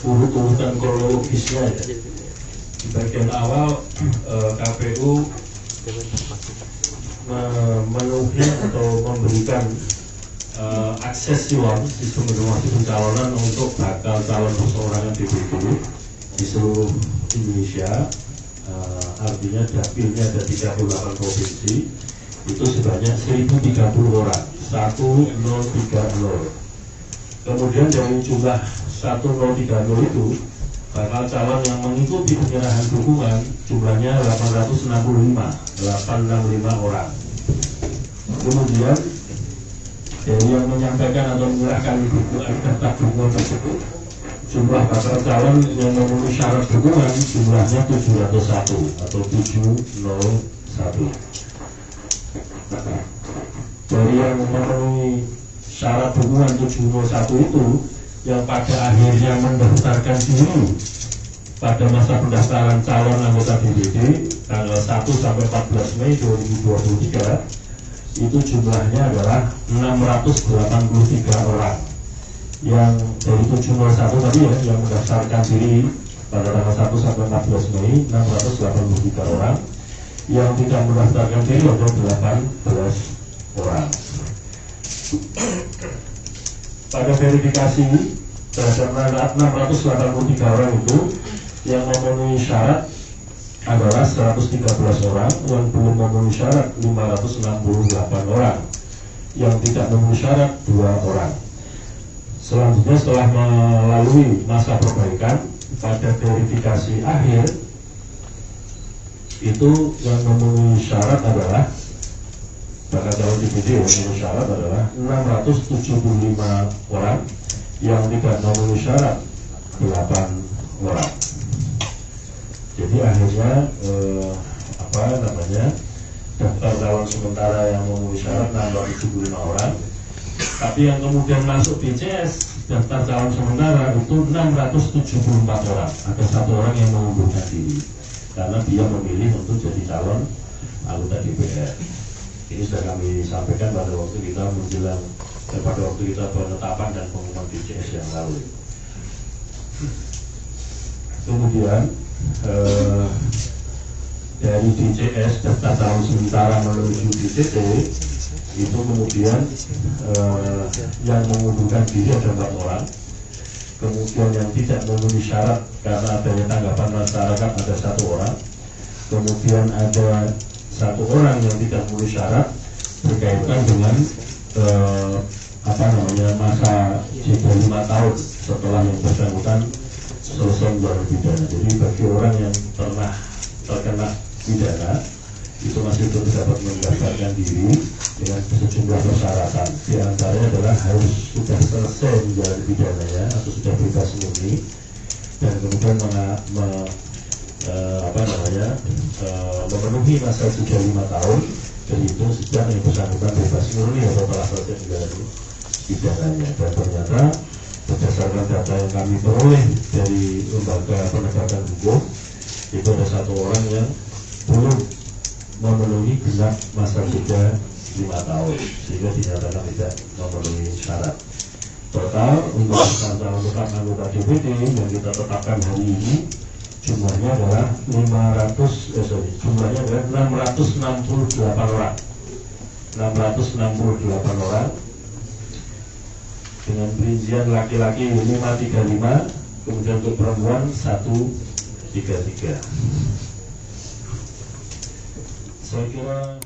urut-urutan kronologisnya ya. Di bagian awal KPU memenuhi atau memberikan akses sistem informasi pencalonan untuk bakal calon perseorangan DPD di seluruh Indonesia. Artinya dapilnya ada 38 provinsi, itu sebanyak 1030 orang, 1030. Kemudian dari jumlah 1030 itu bakal calon yang mengikuti penyerahan dukungan jumlahnya 865 orang. Kemudian dari yang menyampaikan atau menyerahkan dukungan daftar dukungan tersebut, jumlah bakal calon yang memenuhi syarat dukungan jumlahnya 701 atau 701. Dari yang memenuhi syarat dukungan 701 itu, yang pada akhirnya mendaftarkan diri pada masa pendaftaran calon anggota DPD tanggal 1 sampai 14 Mei 2023, itu jumlahnya adalah 683 orang. Yang dari 701 tadi ya, yang mendaftarkan diri pada tanggal 1 sampai 14 Mei 683 orang. Yang tidak mendaftarkan diri ada 18 orang. Pada verifikasi terhadap 683 orang itu, yang memenuhi syarat adalah 113 orang, yang belum memenuhi syarat 568 orang, yang tidak memenuhi syarat 2 orang. Selanjutnya setelah melalui masa perbaikan, pada verifikasi akhir itu yang memenuhi syarat adalah bakal calon DPD yang memenuhi syarat adalah 675 orang, yang tidak memenuhi syarat 8 orang. Jadi akhirnya daftar calon sementara yang memenuhi syarat 675 orang, tapi yang kemudian masuk DCS daftar calon sementara itu 674 orang. Ada 1 orang yang mengundurkan diri karena dia memilih untuk jadi calon anggota DPR. Ini sudah kami sampaikan pada waktu kita menjelang pada waktu kita penetapan dan pengumuman DCS yang lalu. Kemudian dari DCS daftar calon sementara menuju DCT itu kemudian yang mengundurkan diri ada 4 orang. Kemudian yang tidak memenuhi syarat karena adanya tanggapan masyarakat ada 1 orang. Kemudian ada 1 orang yang tidak memenuhi syarat berkaitan dengan masa jeda 5 tahun setelah yang bersangkutan selesai menjalani pidana. Jadi bagi orang yang pernah terkena pidana itu masih belum dapat mendaftarkan diri dengan sejumlah persyaratan. Di antaranya adalah harus sudah selesai menjalani pidananya atau sudah bebas murni, dan kemudian memenuhi masa jeda 5 tahun terhitung sejak yang bersangkutan bebas murni atau telah selesai menjalani pidananya. Dan ternyata berdasarkan data yang kami peroleh dari lembaga penegakan hukum, itu ada 1 orang yang belum memenuhi genap masa jeda 5 tahun sehingga dinyatakan tidak memenuhi syarat. Total untuk calon tetap anggota DPD yang kita tetapkan hari ini jumlahnya adalah 668 orang. 668 orang dengan perincian laki-laki 535, kemudian untuk perempuan 133. Saya kira